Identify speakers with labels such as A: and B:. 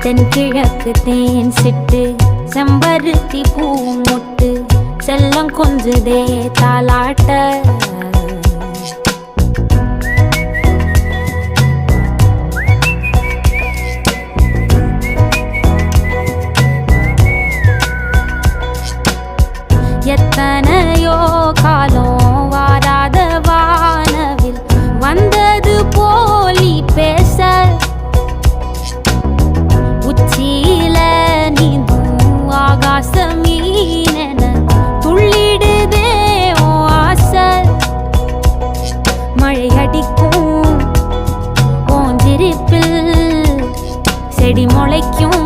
A: தென்கிழக்கு தேன் சிட்டு செம்பருத்தி பூ முட்டு செல்லம் கொஞ்சுதே தாலாட்ட எத்தனையோ காலம் வாராத வானவில் வந்தது போலி பேச உச்சியில நீந்தும் ஆகாச மீனென துள்ளிடுதே ஓ ஆசை மழை அடிக்கும் ஓஞ்சிரிப்பில் செடி முளைக்கும்